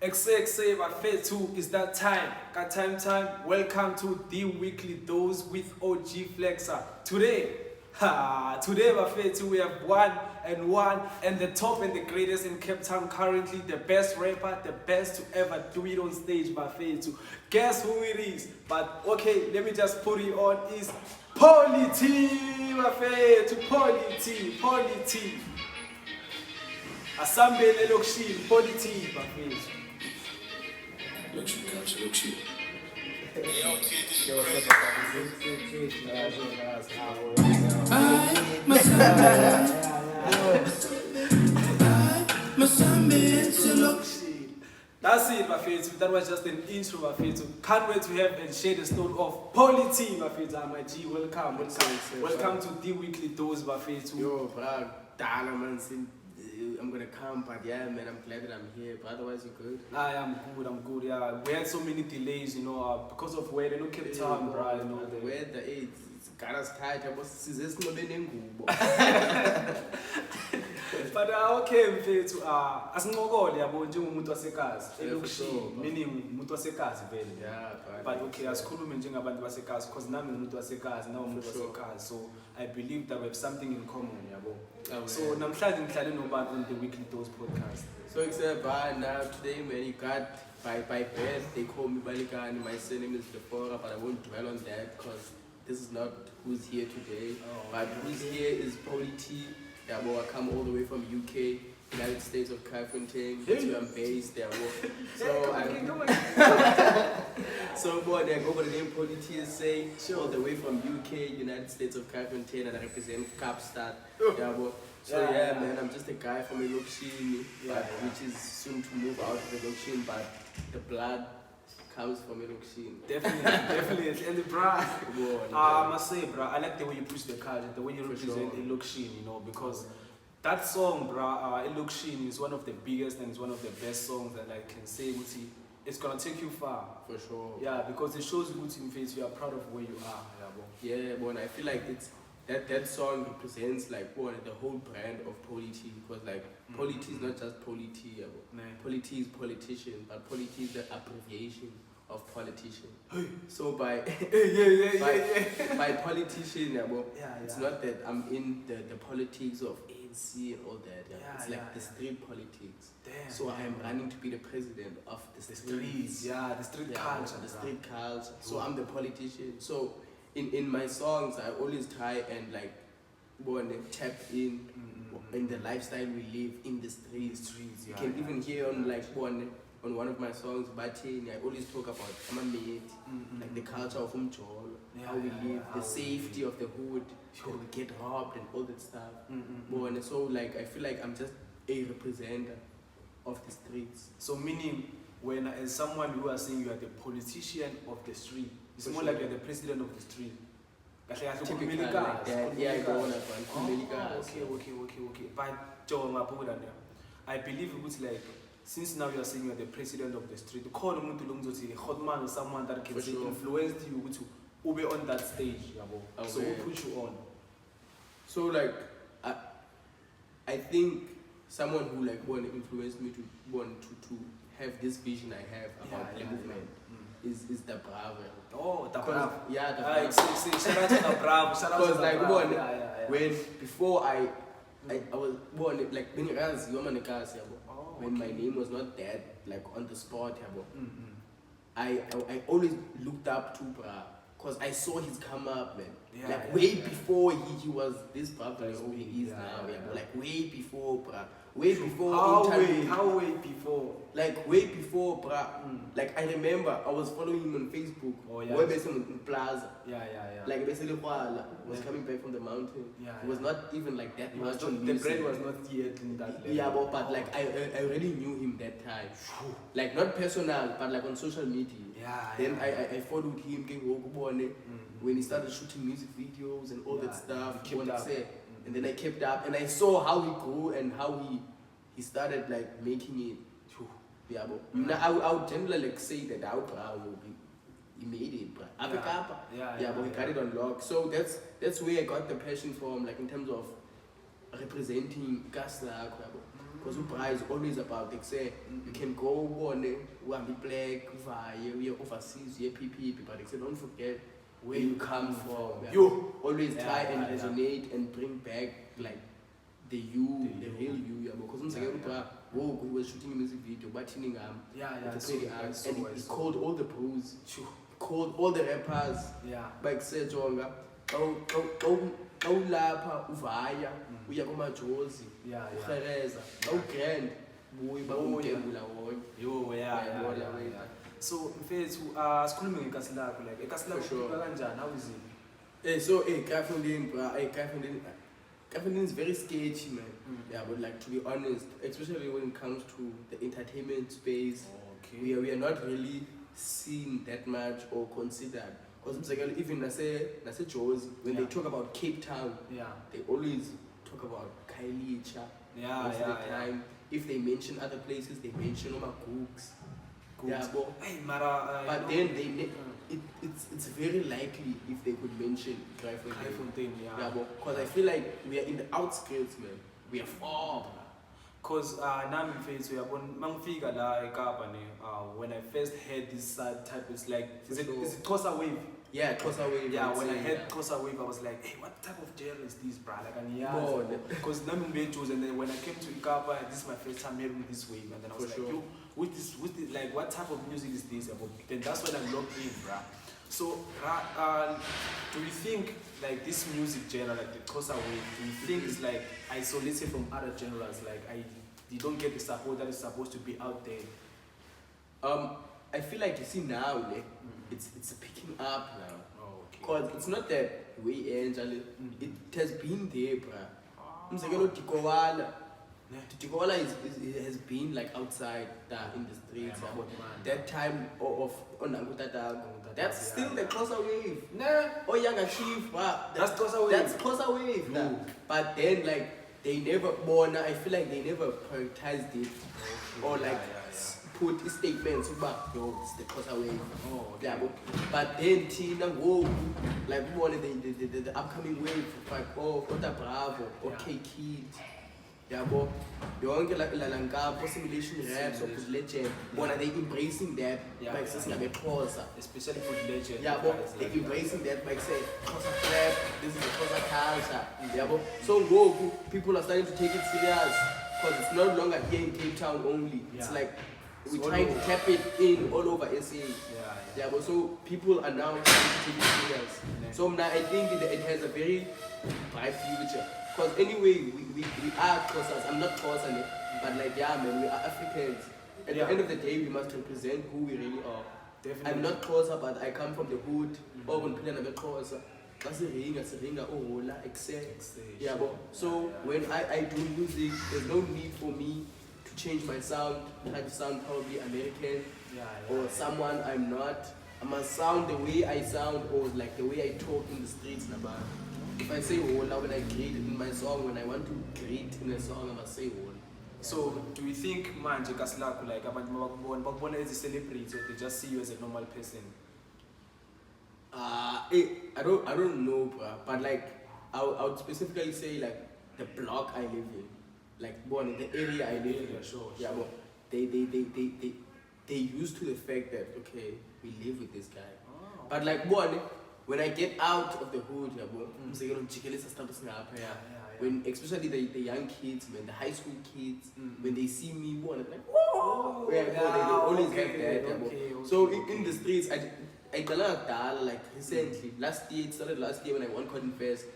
XXA bafethu, is that time. Got time. Welcome to the weekly dose with OG Flexer. Today bafethu, we have one and the top and the greatest in Cape Town currently, the best rapper, the best to ever do it on stage bafethu. Guess who it is? But okay, let me just put it on. Is Poly T bafethu, Poly T. Asambele elokishini, Poly T bafethu. Look shit. That's it, bafethu. That was just an intro, bafethu. Can't wait to have and share the story of Poly T, bafethu. My G, welcome to the weekly dose, bafethu. Yo, bro, Dana, man, I'm gonna come, but yeah, man, I'm glad that I'm here. But otherwise, you good? I'm good. Yeah, we had so many delays, because of weather. No Cape Town, bro. The weather, it's got us tight. I was But okay, mfethu, asincokole yabo njengomuntu wasekazi elokishini, meaning umuntu wasekazi vele. Yeah, but okay, asikhulume njengabantu basekazi because nami ngumuntu wasekazi, nawe umuntu wasekazi. So I believe that we have something in common, yabo. So namhlanje ngihlale nobani on the Weekly Dose podcast. So except now today, man, you got by birth they call me Balikani. My surname is Defora, but I won't dwell on that because this is not who's here today. But who's here is Poly T. Yeah, well, I come all the way from UK, United States of Kaifontein. That's where I'm based. Yeah, so boy, they go by the name Poly TSA, all the way from UK, United States of Kaifontein, and I represent Kapstad. Yeah, well, so yeah, man, I'm just a guy from Elokishini, which is soon to move out of Elokishini, but the blood comes from Elokishini. Definitely. And bro, I must say, bro, I like the way you push the culture, the way you represent Elokishini, because that song, bro, Elokishini is one of the biggest and it's one of the best songs that I can say, Uti, it's gonna take you far. For sure. Yeah, because it shows Uti in face you are proud of where you are. Yeah, but I feel like it's that song represents like the whole brand of Poly T, because like Poly T is not just Poly T, Poly T is politician, but Poly T is the abbreviation of politician. So by by politician, it's not that I'm in the politics of ANC and all that. It's like the street politics. So I'm running to be the president of the streets. The street culture. The street culture. So I'm the politician. So in my songs, I always try and like tap in the lifestyle we live in the streets. You can even hear on like on one of my songs, Batini, I always talk about Amamate, like the culture of Umjolo, how we live, the safety of the hood, how we get robbed and all that stuff. So like I feel like I'm just a representative of the streets. So meaning when as someone who are saying you are the politician of the street, it's more like you're the president of the street. Typically, okay. But I believe it was like, since now you are saying you are the president of the street, call or someone that can influence you to be on that stage. So who put you on? So like I think someone who like influenced me to have this vision I have about the movement is the Bravo. Oh, the Bravo. Yeah, the Bravo. Shout out to the Bravo. Shout out to the Bravo. When before I was born, like when my name was not that like on the spot, I always looked up to Bra, because I saw his come up, man. Way before he was this Bravo who he is now, like way before Bra. Way before. How way before? Like way before, bruh. Like I remember, I was following him on Facebook. Where in Plaza. Like basically, was coming back from the mountain. It was not even like that much on the brand was not yet in that level. Yeah, but like I already knew him that time. Like not personal, but like on social media. Then I followed him, when he started shooting music videos and all that stuff. And then I kept up and I saw how he grew and how he started like making it. Now I would generally like say that he made it, but he got it on lock. So that's where I got the passion from, like in terms of representing Kasla. because Ubra is always about, like say, you can go on, be black, we are overseas, we are PP, but like say, don't forget where you come from. You always try and resonate and bring back like the real you. Because whoa, he was shooting a music video, but and he called all the pros, called all the rappers, like say Jonga, Lapa, Uvaya, we are going to Josie, Fereza, Grand, so mfethu sikhulume ngekasi lakho like ekasi lakho kuphila kanjani, how is it? So Kafundin is very sketchy, man. Yeah, but like to be honest, especially when it comes to the entertainment space, we are not really seen that much or considered. Because even Nase Jozi, when they talk about Cape Town, they always talk about Kailicha. Most of the time. If they mention other places, they mention Oma Cooks. But then it's very likely if they could mention Kraaifontein. Because I feel like we are in the outskirts, man. We are far. Because nami mfethu uyabona mangifika la eKapa when I first heard this type, it's like is it Xhosa wave? Yeah, Xhosa wave. Yeah, when I heard Xhosa wave, I was like, hey, what type of genre is this, bro? Like, because nami ngibeJozi, and then when I came to eKapa, this is my first time hearing this wave, and then I was like, yo, with this, like, what type of music is this? Then that's when I logged in, bro. So, do you think like this music genre, like the Xhosa wave, do you think it's like isolated from other genres? Like you don't get the support that is supposed to be out there. I feel like you see now, it's picking up now. Because it's not that way, Angela. It has been there, bruh. Tikowala has been like outside in the streets. That time of Onangutata, that's still the Xhosa wave. Oh, Younger Chief, that's Xhosa wave. That's Xhosa wave. But then, like, they never, I feel like they never prioritized it or like put statements about, yo, it's the Xhosa wave. But then, Tina, whoa, like, we wanted the upcoming wave, like, Bravo, Kid. Yonke la simulation raps or Food Legend, are they embracing that by saying Xhosa, especially Food Legend. They're embracing that by saying Xhosa rap, this is the Xhosa culture. So people are starting to take it serious because it's no longer here in Cape Town only. It's like we're trying to tap it in all over SA. So people are now trying to take it serious. So now I think it has a very bright future. Because anyway, we are Xhosas. I'm not Xhosa, but like, man, we are Africans. At the end of the day, we must represent who we really are. Definitely. I'm not Xhosa, but I come from the hood. So when I do music, there's no need for me to change my sound, try to sound probably American or someone I'm not. I must sound the way I sound or like the way I talk in the streets. If I say Wola when I greet in my song, when I want to greet in a song, I must say Wola. So, do you think manje kasilakho like abantu as a celebrity or they just see you as a normal person? I don't know, but like I would specifically say like the block I live in, like born in the area I live in. Sure. But they used to the fact that okay, we live with this guy. But like when I get out of the hood, when especially the young kids, man, the high school kids, when they see me, they're like, whoa! They always have that. So in the streets, I like recently, it started last year when I won Cotton Fest.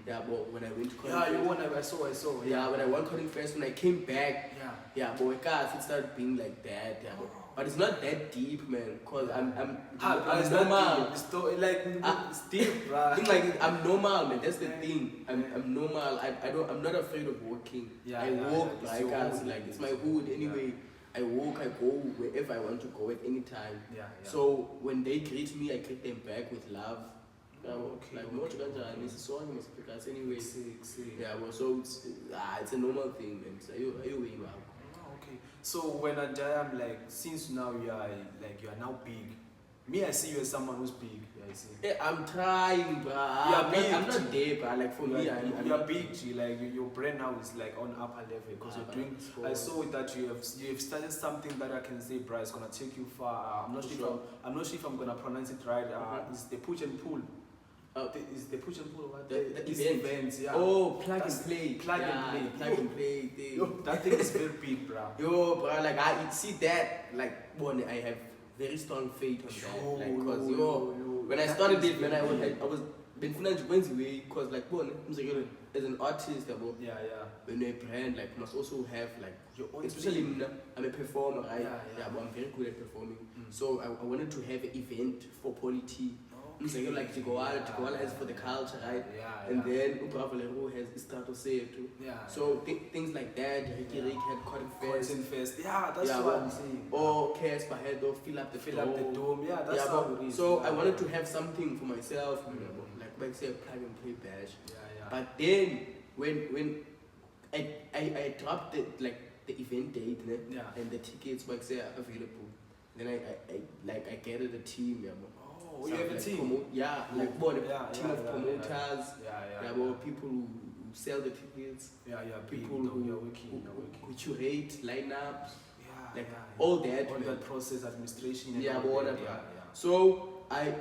When I went to Cotton Fest. You won, I saw. When I won Cotton Fest, when I came back, it started being like that. But it's not that deep, man. Cause I'm normal. It's deep, right? Like I'm normal, man. That's the thing. I'm normal. I'm not afraid of walking. I walk like it's my hood anyway. I walk, I go wherever I want to go at any time. So when they greet me, I greet them back with love. Anyway. So it's a normal thing, man. So So when I'm like, since now you are now big, Me, I see you as someone who's big. Yeah, I see. Yeah, I'm trying, bro. I'm not there, bro. Like for me, I'm you're not big. G. Like your brain now is like on upper level because you're doing. I saw that you have started something that I can say, bro. It's gonna take you far. I'm not sure. I'm not sure if I'm gonna pronounce it right. It's the push and pull. Is the push and pull or what? The events, yeah. Oh, plug and play. Plug and play thing. Yo, that thing is very big, bro. Yo, bro, like I see that, like, one, I have very strong faith on that. Like, cause when I started it, when I was been financial way, cause like, one, as an artist, yeah. When you're a brand, like, must also have like your own. Especially I'm a performer, right? Yeah. But I'm very good at performing. So I wanted to have an event for polity. Okay. Like Tigowala is for the culture, right? And then Bravo Le Roux has Istrato say too. So things like that, Ricky had Cotton Fest. Yeah, that's what I'm saying. Or Casper had to fill up the dome. Yeah, that's how it is. So I wanted to have something for myself, like say a plug and play badge. But then when I dropped the event date, and the tickets like say are available, then I gathered a team, Oh, you have a team? Team of promoters, people who sell the tickets, people who curate lineups, all that. All that process, administration. So I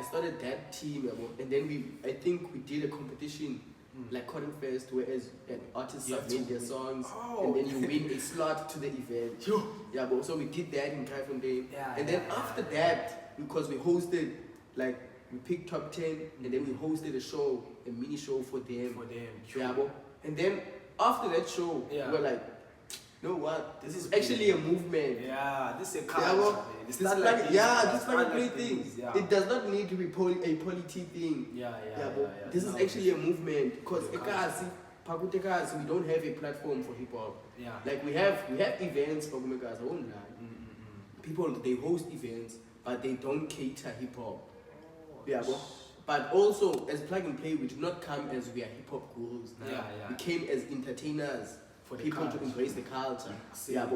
started that team, and then I think we did a competition. Like Cotton Fest, whereas artists submit their songs, and then you win a slot to the event. So we did that in Kraifenday. And then after that, because we hosted, like, we picked top 10, and then we hosted a mini show for them. And then after that show, we were like, you know what? This is actually a movement. This is a culture. This is like a great thing. It does not need to be a polity thing. This is actually a movement because we don't have a platform for hip hop. Like we have events for online. People they host events, but they don't cater hip hop. But also as Plug and Play, we did not come as we are hip hop gurus. We came as entertainers. For people to embrace the culture.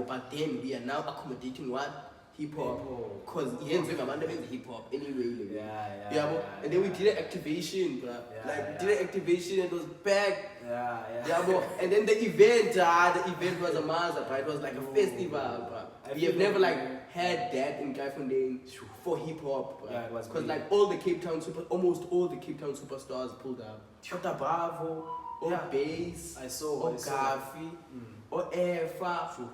But then we are now accommodating what? Hip hop. Because hip hop anyway. And then we did an activation, bro. We did an activation and it was back. And then the event was a master, bro. It was like a festival, bro. We have never had that in Kraifenday for hip hop, bro. Because almost all the Cape Town superstars pulled up. Shota Bravo. Or Bass, or Gafi, or Efa,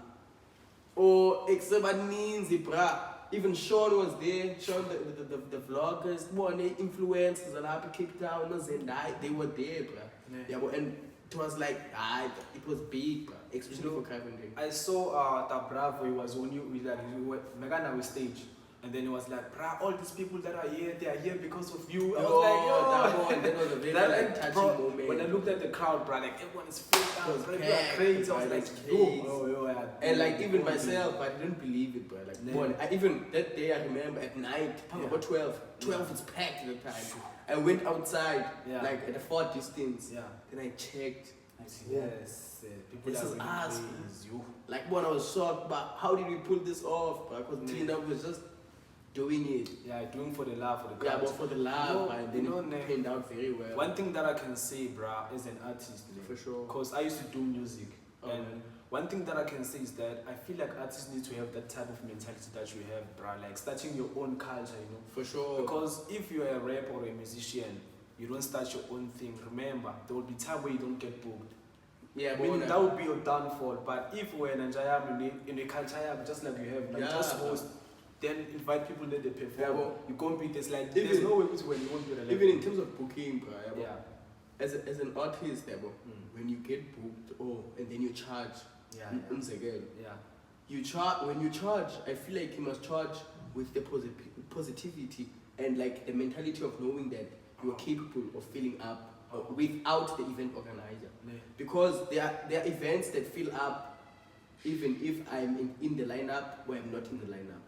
or Exebaninzi, bruh. Even Sean was there. Sean, the vloggers, the influencers, and happy Cape Towners, and they were there, bruh. And it was like, it was big, bruh. Especially for Kraifenday. I saw that Bravo. It was when you were Megana with stage. And then it was like, bruh, all these people that are here, they are here because of you. I was like, that was a very touching moment. When I looked at the crowd, bruh, like everyone is filled out, bro, you are crazy. I was like, and like even myself, I didn't believe it, bro. Like, even that day, I remember at night, about 12 is packed at the time. I went outside, like at a far distance. Then I checked. Yes, people this are is really us. crazy. Like, I was shocked, but how did we pull this off? Because Tina was just doing it. Doing for the love, for the culture. But for the love, and then it turned out very well. One thing that I can say, bruh, as an artist, for sure, because I used to do music, and one thing that I can say is that I feel like artists need to have that type of mentality that you have, bruh, like starting your own culture, For sure. Because if you're a rapper or a musician, you don't start your own thing. Remember, there will be time where you don't get booked. Meaning that would be your downfall. But if we're in a culture, just like you have, just host. Then invite people that they perform. You compete. There's no way when you won't be relevant. Even in terms of booking, bro. As an artist, when you get booked, and then you charge. You charge when you charge. I feel like you must charge with the positivity and like the mentality of knowing that you're capable of filling up without the event organizer. Because there are events that fill up even if I'm in the lineup or I'm not in the lineup.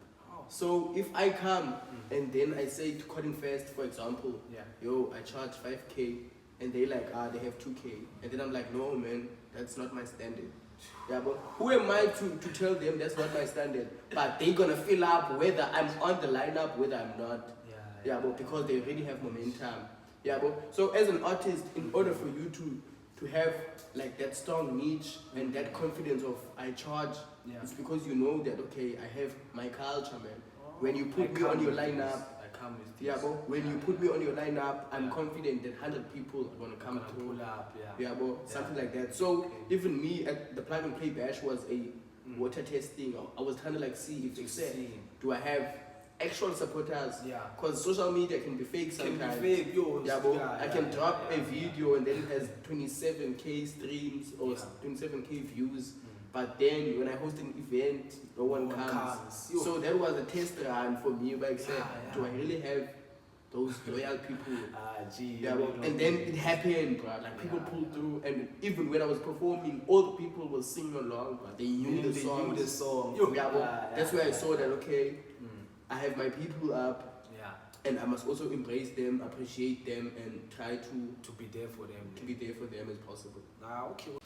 So if I come and then I say to Cotton Fest, for example, I charge 5K, and they they have 2K, and then I'm like, no man, that's not my standard. Yeah, but who am I to tell them that's not my standard? But they gonna fill up whether I'm on the lineup, whether I'm not. Yeah, but because they already have momentum. Yeah, but so as an artist, in order for you to have like that strong niche and that confidence of I charge, it's because you know that okay, I have my culture, man. When you put me on your lineup, yeah, but when you put me on your lineup, I'm confident that 100 people are gonna come through. Yeah, but something like that. So even me at the Plug and Play Bash was a water testing. I was trying to like see if do I have actual supporters? Yeah. Because social media can be fake sometimes. Can be fake, yo. Yeah, but I can drop a video and then it has 27k streams or 27k views. But then when I host an event, no one comes. So that was a test run for me. But I said, do I really have those loyal people? And then it happened, bro. Like people pulled through, and even when I was performing, all the people were singing along, but they knew the song. That's where I saw that okay, I have my people up, and I must also embrace them, appreciate them, and try to be there for them. To be there for them as possible. Okay.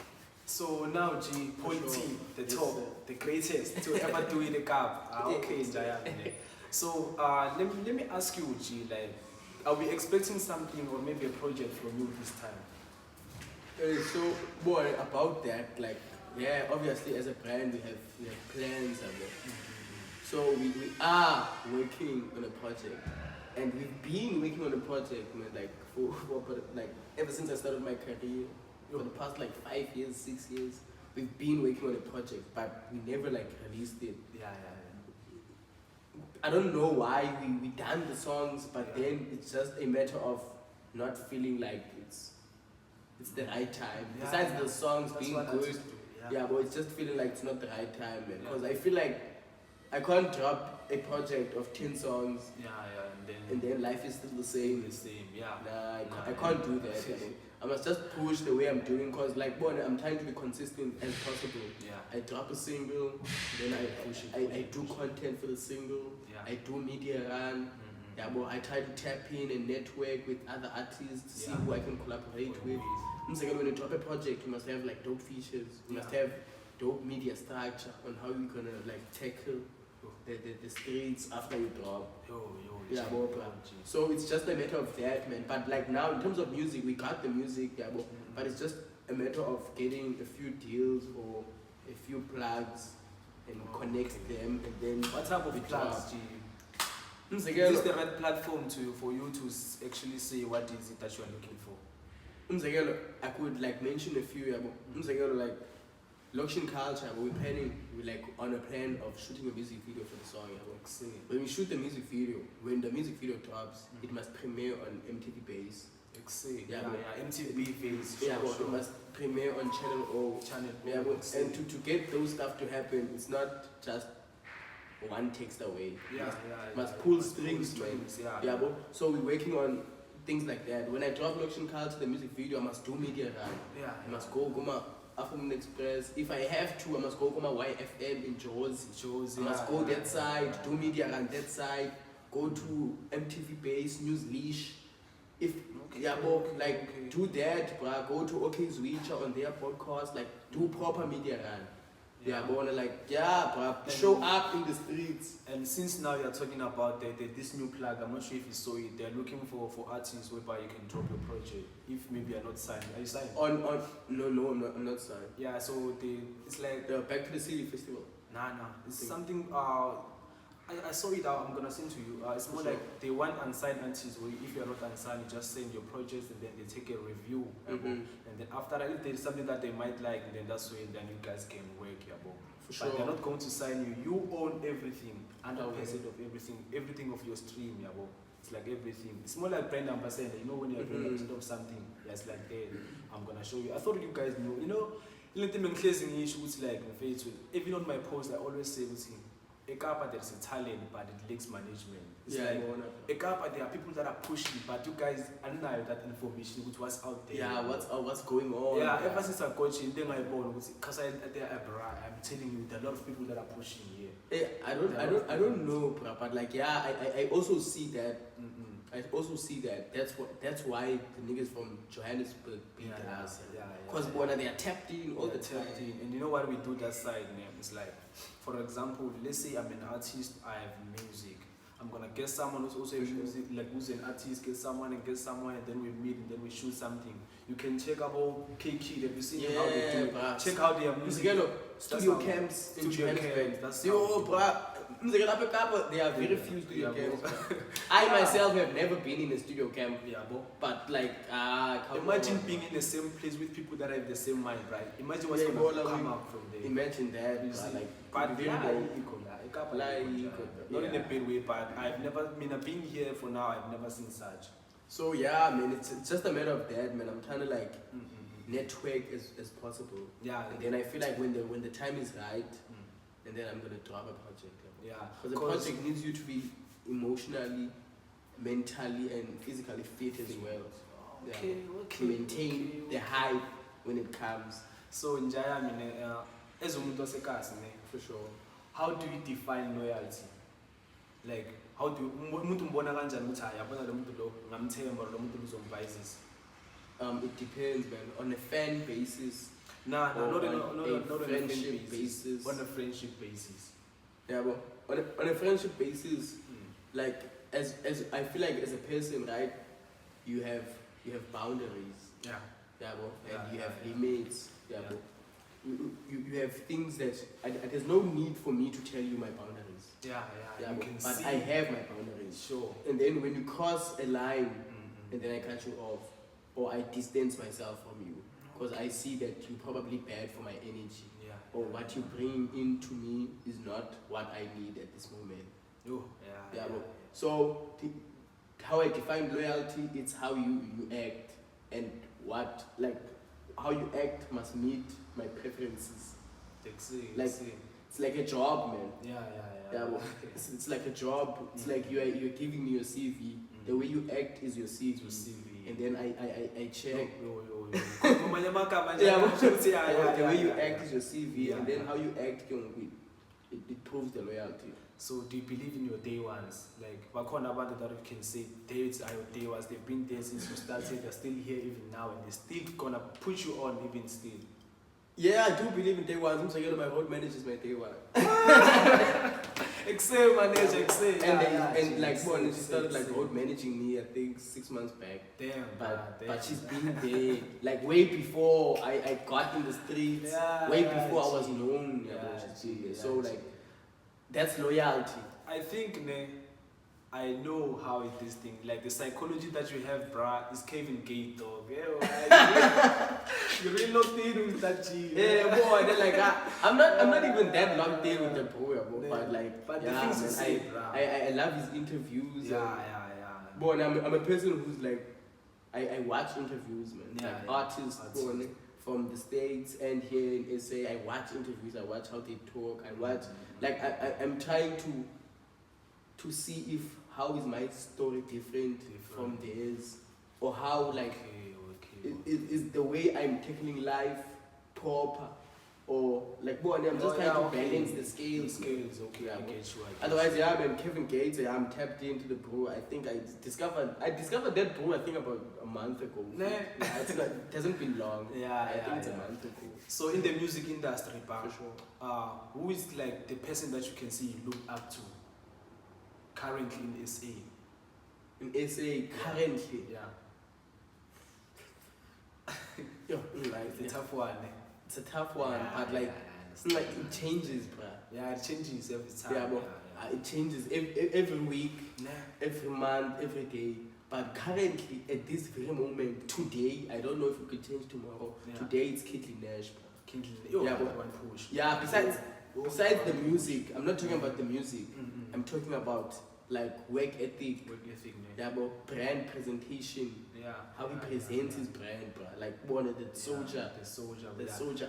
So now, G, Point T, the top, the greatest to ever do in the cup. Okay, Jayane. So let me ask you, G, like, are we expecting something or maybe a project from you this time? So, boy, about that, like, yeah, obviously as a brand we have plans and so we are working on a project, and we've been working on a project, man, like for like ever since I started my career. For the past like 5 years, 6 years, we've been working on a project, but we never like released it. I don't know why we done the songs, but then it's just a matter of not feeling like it's the right time. Besides the songs being good, but it's just feeling like it's not the right time, man. Because I feel like I can't drop a project of 10 songs. And then life is still the same. I can't do that. I must just push the way I'm doing, because like I'm trying to be consistent as possible. I drop a single, then I do content for the single, I do media run, I try to tap in and network with other artists to see who I can collaborate with. When you drop a project, you must have like dope features, you must have dope media structure on how you're gonna like tackle the streets after you drop. So it's just a matter of that, man. But like now, in terms of music, we got the music, but it's just a matter of getting a few deals or a few plugs and connect them, and then what type of plugs, G? Is this the right platform for you to actually say what is it that you are looking for? I could like mention a few, like Loction Culture, we're like on a plan of shooting a music video for the song. When we shoot the music video, when the music video drops, it must premiere on MTV Base. MTV Base. It must premiere on Channel O. And to get those stuff to happen, it's not just one text away. Must pull strings. So we're working on things like that. When I drop Loction Culture, the music video, I must do media run. I must go Afternoon Express. If I have to, I must go my YFM in Jozi. I must go that side, do media on that side, go to MTV Base, News Leash. Do that, bruh. Go to OK Zwitcher on their podcast, like do proper media run. Show up in the streets. And since now you're talking about this new plug, I'm not sure if you saw it. They're looking for artists whereby you can drop your project. If maybe you're not signed, are you signed? No, I'm not signed. So it's like the Back to the City Festival. It's something. I saw it out. I'm gonna send to you. It's more like they want unsigned artists. Where if you're not unsigned, you just send your projects and then they take a review. And then after that, if there's something that they might like, then that's when then you guys can work. But they're not going to sign you. You own everything, 100% of everything of your stream. It's like everything. It's more like brand ambassador. You know when you're brand ambassador of something, it's like hey, I'm gonna show you. I thought you guys knew. You know, even on my post, I always say with him. Ekapa, there's a talent, but it lacks management. It's Ekapa, there are people that are pushing, but you guys don't know that information, which was out there. What's going on? Ever since I got you, then I born, because I'm telling you, there are a lot of people that are pushing here. I don't know, but like, I also see that. I also see that that's why the niggas from Johannesburg beat us. Because when they are tapped in all the time. And you know what we do that side, man? It's like, for example, let's say I'm an artist, I have music. I'm gonna get someone who's also a music, like who's an artist, get someone, and then we meet, and then we shoot something. You can check about K-Kid, have you seen how they do it? Check how they are music. Studio camps in Johannesburg. There are very few studio camps. I myself have never been in a studio camp. But like, imagine being in the same place with people that have the same mind, right? Imagine what's going to come out from there. Imagine that. But not in a bad way, but I've been here for now, I've never seen such. So yeah, man, it's just a matter of that, man. I'm trying to like network as possible. Yeah. And then I feel like when the time is right, and then I'm gonna drop a project. Yeah. Because the project needs you to be emotionally, mentally, and physically fit as well. Okay. To maintain the hype when it comes. So Njaya, as umuntu wasekhaya, for sure. How do you define loyalty? Like, how do umuntu umbona kanjani ukuthi yabona lo muntu lo ngamthemba lo muntu uzomvayizisa? It depends, man. On a fan basis. Not on a friendship basis. On a friendship basis. Yeah, but on a friendship basis, like as I feel like as a person, right? You have boundaries. Yeah. Yeah, bro. And you have limits. Yeah, bro. You have things that there's no need for me to tell you my boundaries. Yeah, but I have my boundaries. Sure. And then when you cross a line, and then I cut you off, or I distance myself from you, because I see that you're probably bad for my energy. Yeah. Or what you bring into me is not what I need at this moment. Oh, yeah. Bro. So how I define loyalty, it's how you act, and how you act must meet my preferences. It's like a job, man. Yeah. It's like a job. It's like you're giving me your CV. The way you act is your CV. And then I check. The way you act is your CV, and then how you act, it proves the loyalty. So do you believe in your day ones? Like, bakhona abantu that can say dates are your day ones. They've been there since you started. They're still here even now, and they're still gonna put you on even still. Yeah, I do believe in day ones. I'm saying my road manager is my day one. Excel manager, Excel. And like she started like road managing me, I think 6 months back. Damn. But she's been there like way before I got in the streets. Way before I was known. She's been there. So like that's loyalty. I think I know how it is thing. Like the psychology that you have, bruh, is Kevin Gate, dog. You really locked in with that G. Yeah, boy. Then like I'm not even that locked in with the boy, but the things you say, bruh. I love his interviews. Yeah. Boy, I'm a person who's like I watch interviews, man. Artists from the States and here in SA. I watch interviews. I watch how they talk. I watch I'm trying to see how is my story different from theirs, or how is the way I'm tackling life proper, or like I'm just trying to balance the scales. Okay, I get you. Otherwise, man, Kevin Gates, I'm tapped into the brew. I think I discovered that brew. I think about a month ago. It hasn't been long. I think it's a month ago. So in the music industry, for sure, who is like the person that you can see you look up to currently in SA? In SA currently, it's a tough one. It's a tough one, but it changes, bruh. Yeah, it changes every time. It changes every week, every month, every day. But currently, at this very moment, today, I don't know if it could change tomorrow. Today it's Kitley Nash, bruh. One push. Yeah, besides the music, I'm not talking about the music. I'm talking about like work ethic, brand presentation, how he presents his brand, bro. Like one of the soldier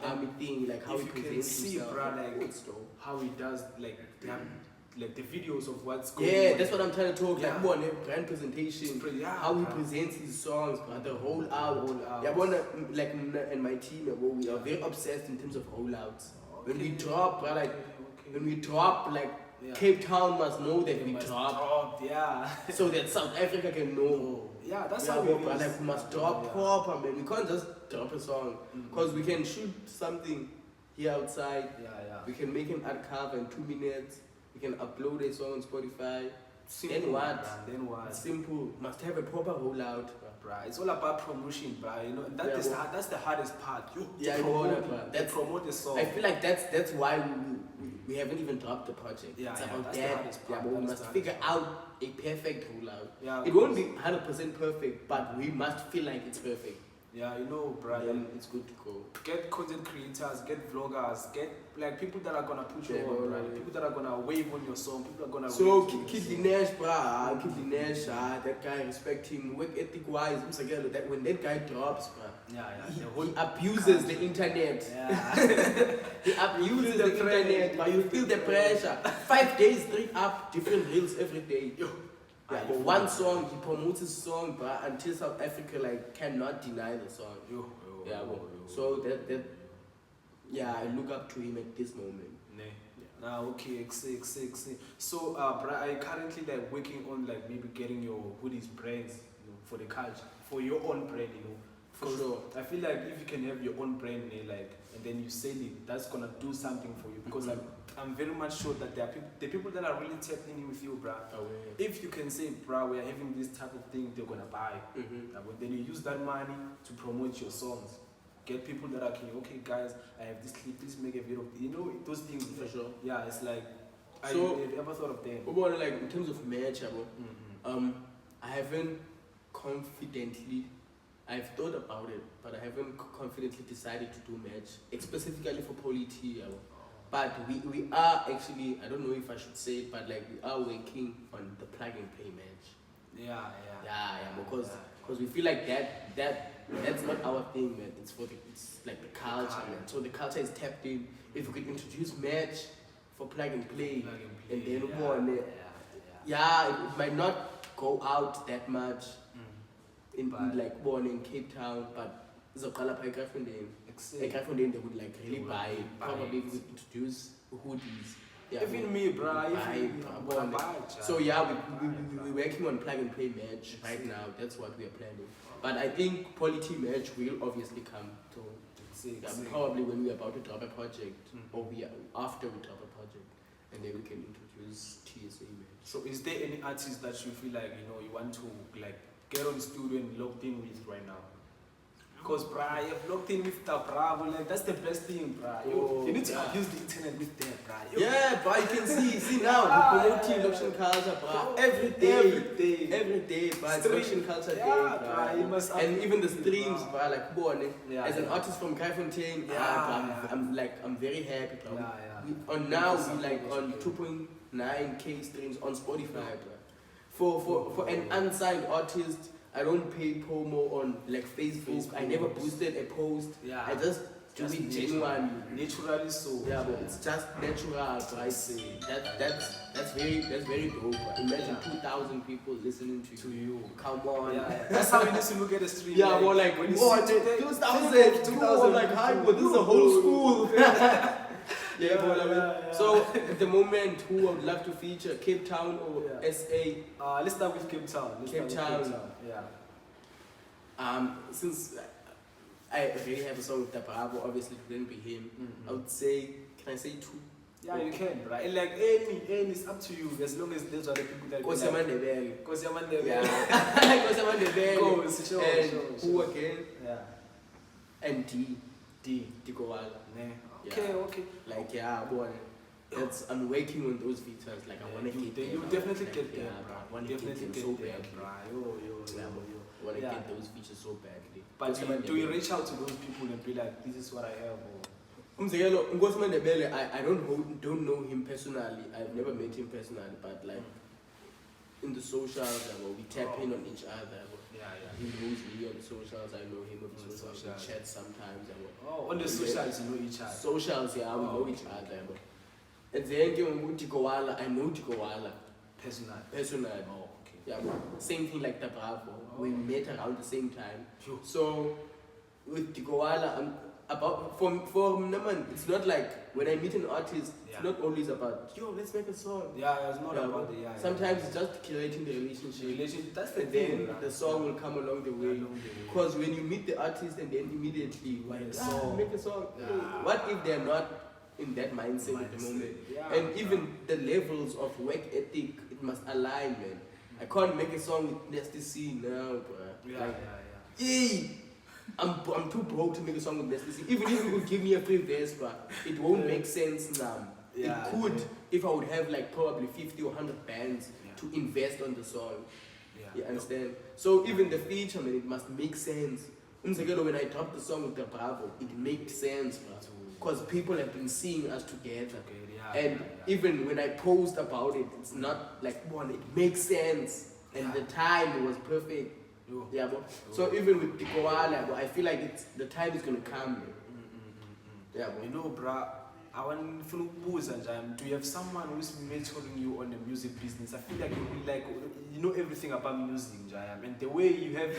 army thing, like how he presents himself. How he does like the videos of what's going on. Yeah, that's what I'm trying to talk. Like one brand presentation, how he presents his songs, bro. The whole out. Like and my team, we are very obsessed in terms of rollouts. When we drop, bro, when we drop like Yeah. Cape Town must know that They we must dropped, drop, yeah. so that South Africa can know. Yeah, that's Yeah, how bro, it but is. like we must drop proper, man. We can't just drop a song because we can shoot something here outside. Yeah. We can make an ad cover in 2 minutes. We can upload a song on Spotify. Simple, Then what? bruh, Then what? Simple. Must have a proper rollout. Bruh, it's all about promotion, bruh. You know, and Yeah, that's the hardest part. You Yeah, I promote, know that, bruh. That's promote the song. I feel like that's why we haven't even dropped the project. Yeah, It's yeah, about that's the that. hardest Yeah, part. but we That's must the figure hardest out a perfect rollout. Yeah, It won't be 100% perfect, but we must feel like it's perfect. Yeah, you know, bruh. Then it's good to go. Get content creators, get vloggers, get like people that are gonna put you Yeah, on, right. bruh. People that are gonna wave on your song. People are gonna. So wave to Kid your Dinesh, bruh, Kid Dinesh, that guy, respect him, work ethic wise. That when that guy drops, bruh, Yeah. he The whole abuses the internet. Yeah. He abuses the the pressure. internet, but you feel the pressure. 5 days straight up, different reels every day. Yo. Yeah, but one song, he promotes his song, but until South Africa like cannot deny the song. Yeah, well, so that yeah, I look up to him at this moment. Nah, okay, XC. So, bruh, are you currently like working on like maybe getting your hoodies brands, you know, for the culture, for your own brand, you know? For sure. I feel like if you can have your own brand name, like, and then you sell it, that's gonna do something for you. Because I'm very much sure that there are people that are really tapping in with you, bruh. If you can say, bruh, we are having this type of thing, they're gonna buy. But then you use that money to promote your songs. Get people that are okay, guys, I have this clip, please make a video. You know, those things. For sure. Yeah, it's like, So, have you ever thought of them? About like in terms of match, I haven't confidently. I've thought about it, but I haven't confidently decided to do match, specifically for Polity. But we are actually, I don't know if I should say it, but like we are working on the plug and play match. Yeah, Because we feel like that's not our thing, man. It's like the culture, man. So the culture is tapped in. If we could introduce match for plug and play, and then it might not go out that much in like born in Cape Town, but it's a color by Graffontein. Graffontein they would like really buy it. Probably we would introduce hoodies. Yeah, even me, bro. So yeah, we're working on plug and play match right now. That's what we are planning. But I think Polity match will obviously come to probably when we're about to drop a project, or after we drop a project, and then we can introduce TSA match. So is there any artist that you feel like you want to like get on studio and locked in with right now? Because bruh, you've locked in with the Bravo, like that's the best thing, bruh. You need to abuse the internet with them, bruh. Yeah, but you can see now we promoting Loction culture, bruh. Every day, bruh. It's Loction culture day, bruh. And even the streams, bruh, like born. As an artist from Graffontein, I'm very happy, bruh. Now we like on 2.9K streams on Spotify, bruh. For an unsigned artist, I don't pay promo on like Facebook. I never boosted a post. I just do it genuinely. Naturally so. Yeah, but it's just natural, so I say. That's very dope. Imagine 2,000 people listening to you. Come on. That's how you need to look at the stream. Yeah, more like when you see 2,000, like hi, but this is a whole school. So at the moment, who I would love to feature, Cape Town or SA? Let's start with Cape Town. Cape Town. Since I already have a song with the Bravo, obviously it couldn't be him. I would say, can I say 2? Yeah, you can, right? Like any, it's up to you. As long as those are the people that. Kosi Mandebele. Kosi Mandebele. Yeah. Kosi Mandebele. Sure. Who again? Yeah. And Dikowala. Okay. Like boy. I'm working on those features. Like I wanna get them. You definitely get them. I wanna get them so badly. I wanna get those features so badly. But do you reach out to those people and be like, this is what I have? Kosi Mandebele, I don't know him personally. I've never met him personally, but like in the socials, we tap in on each other. He knows me on the socials, I know him on the socials. We chat sometimes. On the socials, you know each other. Socials, we know each other. At the end, I know Dikowala. Personally. Same thing like the Bravo. We met around the same time. So with Dikowala, about for Naman, it's not like when I meet an artist, it's not always about yo, let's make a song. Yeah, it's not about the Sometimes it's just creating the relationship. That's the And thing. then the song will come along the way. Because when you meet the artist and then immediately make a song. What if they're not in that mindset at the moment? And even the levels of work ethic, it must align, man. I can't make a song with Nasty C now, bro. Yay! I'm too broke to make a song with Nasty C. Even if you would give me a free verse, but it won't make sense now. It could if I would have like probably 50 or 100 bands to invest on the song. You understand? So even the feature, man, it must make sense. When I dropped the song with the Bravo, it made sense, because people have been seeing us together. And even when I post about it, it's not like one, it makes sense. And the time was perfect. So even with the Koala, I feel like the time is gonna come. You know, bruh, I want to do you have someone who's mentoring you on the music business? I feel like you know everything about music, Jayam, and the way you have it,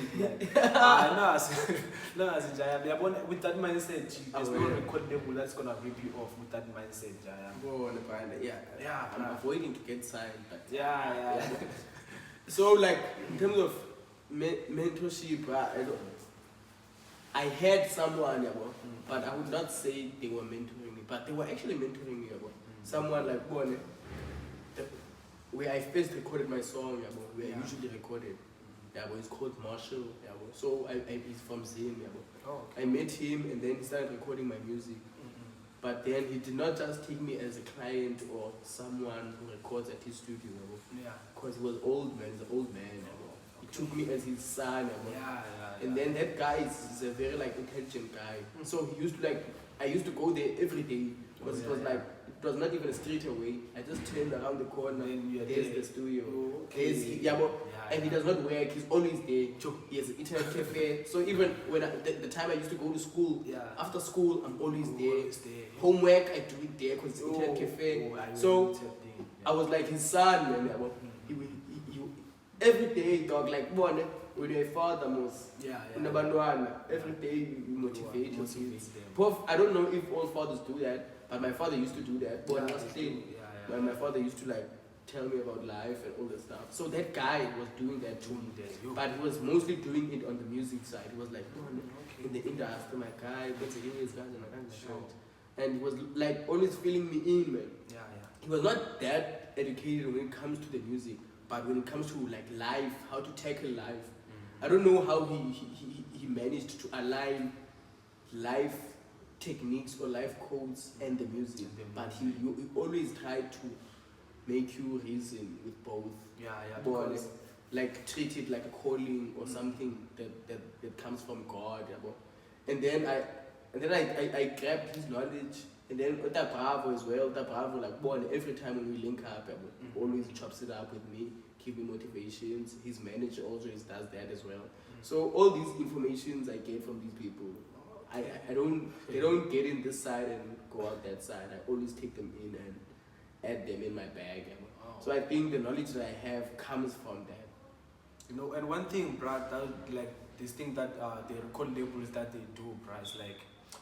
with that mindset, there's no record label that's gonna rip you off with that mindset, Jayam. I'm avoiding to get signed, but so like in terms of mentorship, I had someone, but I would not say they were mentoring me, but they were actually mentoring me. Someone like where I first recorded my song, where I usually recorded. It's called Marshall. So he's from Zim. I met him and then he started recording my music. But then he did not just take me as a client or someone who records at his studio. Because he was old, man. He's an old man. He took me as his son. And then that guy is a very intelligent guy. So I used to go there every day because it was not even a street away. I just turned around the corner. There's the studio. And he does not work. He's always there. He has an internet cafe. So even when the time I used to go to school, after school I'm always there. Homework I do it there because it's an internet cafe. So I was like his son, man. He every day, dog, with your father most. Every day you motivate your kids. I don't know if all fathers do that, but my father used to do that. When my father used to tell me about life and all that stuff. So that guy was doing that too. But he was mostly doing it on the music side. He was in the industry, my guy, and he was always filling me in, man. He was not that educated when it comes to the music, but when it comes to life, how to tackle life, I don't know how he managed to align life techniques or life codes and the music. But he always tried to make you reason with both. Because treat it like a calling or something that comes from God. And then I grabbed his knowledge. And then with that Bravo as well, every time when we link up, always chops it up with me, give me motivations. His manager also does that as well. So all these informations I get from these people, they don't get in this side and go out that side. I always take them in and add them in my bag. So I think the knowledge that I have comes from that. And one thing, Brad, this thing that the record labels that they do, Brad, is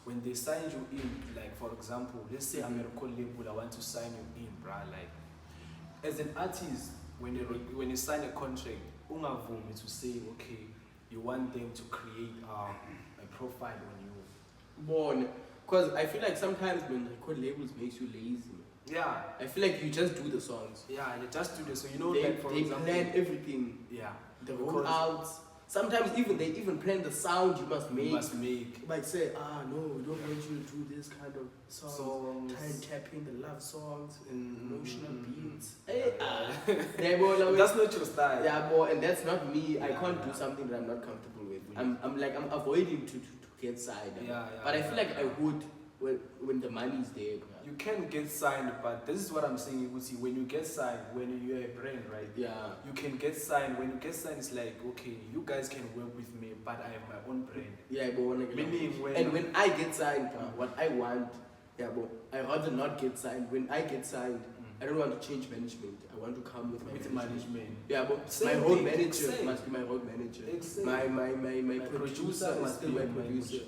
when they sign you in, for example, let's say I'm a record label, I want to sign you in, Brad, as an artist, when you sign a contract, ungavumi to say, okay, you want them to create a profile on you. Because I feel like sometimes when record labels makes you lazy. I feel like you just do the songs. You just do this. So they plan everything. The rollouts. Sometimes they even plan the sound you must make. You might say, no, we don't want you to do this kind of songs. Time tapping, the love songs, and emotional beats. That's not your style. And that's not me. I can't do something that I'm not comfortable with. I'm avoiding to get signed. But I feel like I would when the money is there. You can get signed, but this is what I'm saying. You see, when you get signed, when you're a brand, right? You can get signed. When you get signed, it's okay, you guys can work with me, but I have my own brand. Meaning when I get signed, what I want, I rather not get signed. When I get signed, I don't want to change management. I want to come with my management. Yeah, but Same my road thing, manager same. must be my road manager. Exactly. My producer is still my producer.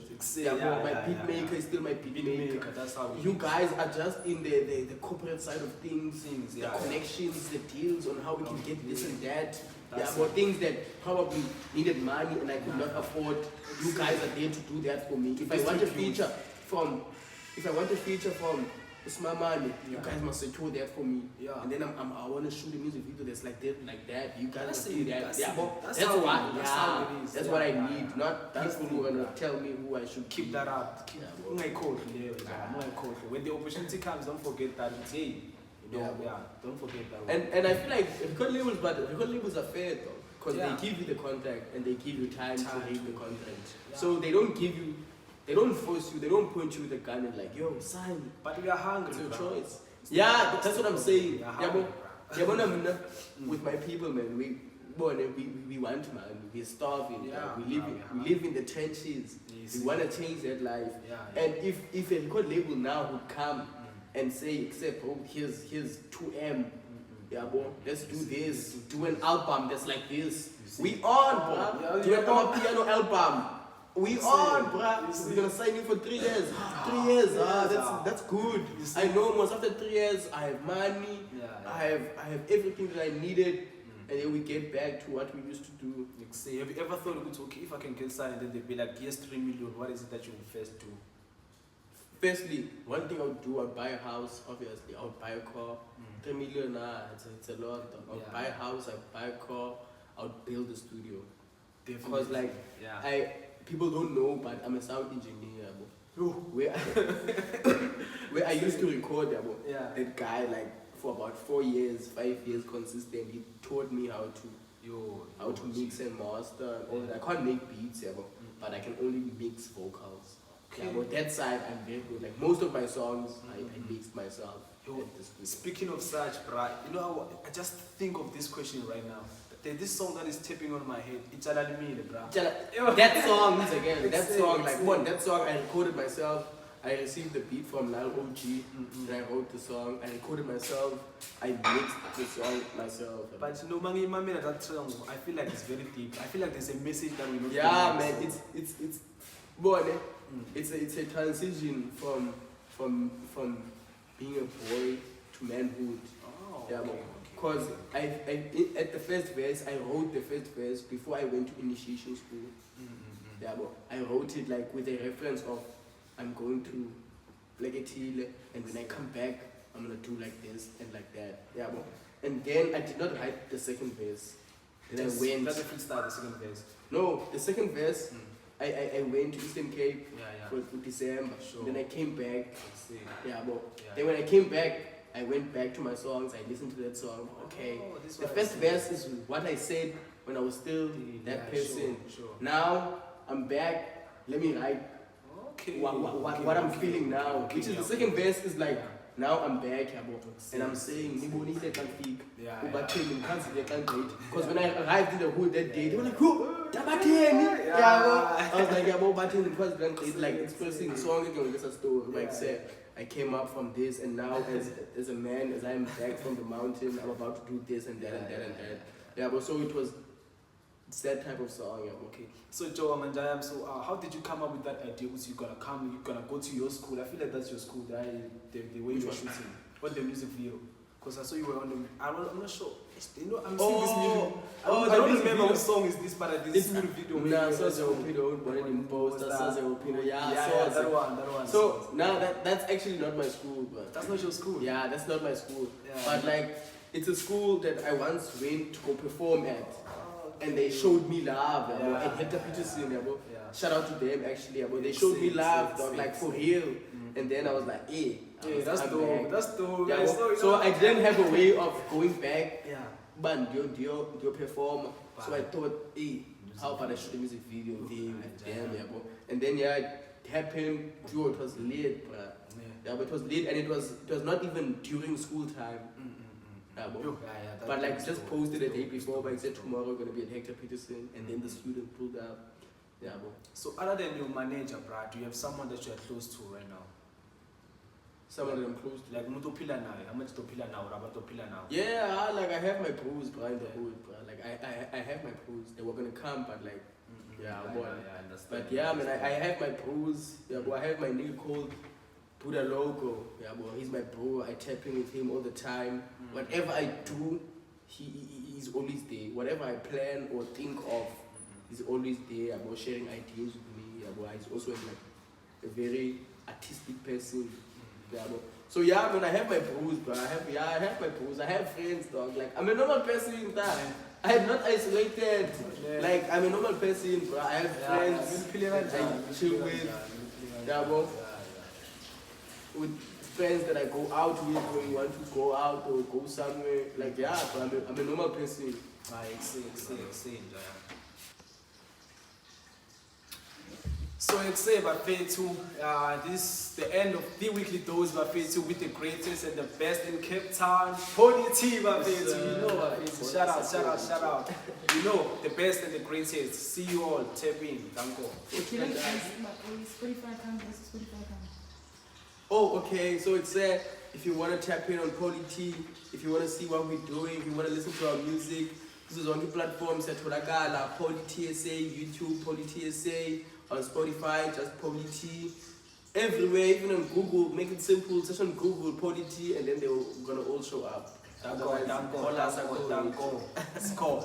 My beat maker is still my beat maker. That's how you guys are just in the corporate side of things, the connections, the deals on how we can get this and that. About things that probably needed money and I could not afford. You guys are there to do that for me. If I want a feature from Small Money, you guys must secure that for me. And then I want to shoot a music video that's like that. You guys must do that. That's what I need. Not people who are gonna tell me who I should keep that up. When the opportunity comes, don't forget that. Hey, don't forget that. And I feel like record labels are fair though, because they give you the contract and they give you time to read the contract. So they don't give you. They don't force you, they don't point you with a gun and like, yo, sign. But we are hungry. It's your choice. Yeah, that's what I'm saying. With my people, man, we want, man. We're starving. We live in the trenches. We want to change that life. And if a record label now would come and say, except, oh, here's 2M. Let's do this. Do an album that's like this. We on, bro. Do an piano album. We on, bruh. We're gonna sign you for 3 years. 3 years, that's good. I know most after 3 years, I have money. I have everything that I needed, and then we get back to what we used to do. Have you ever thought, okay, if I can get signed, then they'd be like, yes, 3 million. What is it that you will first do? Firstly, one thing I would do, I would buy a house. Obviously, I would buy a car. 3 million, it's a lot. I would buy a house. I would buy a car. I would build a studio. Because people don't know, but I'm a sound engineer. Where I used to record, that guy, like for about 4 years, 5 years consistently, taught me how to mix and master and all that. I can't make beats, but I can only mix vocals. But that side, I'm very good. Like most of my songs, I mixed myself. Speaking of such, bruh, you know, I just think of this question right now. There's this song that is tapping on my head. It's Alalimile, bruh. That song, that song I recorded myself. I received the beat from Lal OG, and I wrote the song. I recorded myself. I mixed the song myself. But you know, Mangi, that song, I feel like it's very deep. I feel like there's a message that we know. Yeah, man, it's a transition from being a boy to manhood. Because at the first verse, I wrote the first verse before I went to initiation school. I wrote it like with a reference of I'm going to Blacketile, and when I come back, I'm gonna do like this and like that. And then I did not write the second verse. Then I went. That's a freestyle, the second verse. No, the second verse. I went to Eastern Cape for December. Then I came back. Then when I came back, I went back to my songs. I listened to that song. Okay, the first verse is what I said when I was still that person. Now I'm back. Let me write what I'm feeling now. Which is the second verse is like. Now I'm back, and I'm saying, because when I arrived in the hood that day, they were like, oh, I was like, like expressing the song again, just a story. Like, say, I came up from this, and now as a man, as I'm back from the mountain, I'm about to do this and that and that and that. But so it's that type of song. Okay. So Joe Amanjayam, so how did you come up with that idea? Was you gonna go to your school? I feel like that's your school, the way you were shooting, what the music video? Because I saw you were on the. I'm not sure. You know, I'm seeing this music. I don't remember what song is this, but this music video. That one. So now that's actually not my school, but that's not your school. Yeah, that's not my school. But like, it's a school that I once went to go perform at. And they showed me love, at Hector Peterson, shout out to them actually, they showed me love, like for real. And then I was like, hey, that's dope, that's dope. So I didn't have a way of going back, but you perform. So I thought, hey, how about I shoot a music video with them, and then it happened, it was late, but it was late, and it was not even during school time. But like just posted a day before, but I said tomorrow we're gonna be at Hector Peterson, and then the student pulled up. So other than your manager, Brad, do you have someone that you are close to right now? someone that I'm close to. Like umuntu ophila naye, how much tophila nawo, abantu ophila nawo. Yeah, like I have my bros, bro, in the hood, bro. Like I have my bros. They were gonna come, but like, yeah, boy. I understand. But yeah, man, I have my bros. Yeah, boy, I have my nigga called Buddha Logo. Yeah, boy, he's my bro. I tap in with him all the time. Whatever I do, he's always there. Whatever I plan or think of, he's always there. About sharing ideas with me. Yeah, boy, he's also like a very artistic person. Yeah, boy. So yeah, man, I have my bros, bro. I have my bros. I have friends, dog. Like I'm a normal person, that I am not isolated. Yeah. Like I'm a normal person, bro. I have friends that I chill with. Yeah, bro. With friends that I go out with when we want to go out or go somewhere. Like yeah, bro, I'm a normal person. So it's say Bafethu, this the end of the weekly dose Bafethu with the greatest and the best in Cape Town. Pony T Bafethu, you know Bafethu. Shout out. You know the best and the greatest. See you all. Tap in. Thank you. Killing is 45 pounds versus 45 pounds. Oh, okay. So it's if you want to tap in on Poly T, if you want to see what we're doing, if you want to listen to our music, this is on the platforms at Tolagala, Poly TSA, YouTube, Poly TSA, on Spotify, just Poly T. Everywhere, even on Google, make it simple, search on Google, Poly T, and then they're gonna all show up. Danko. Score.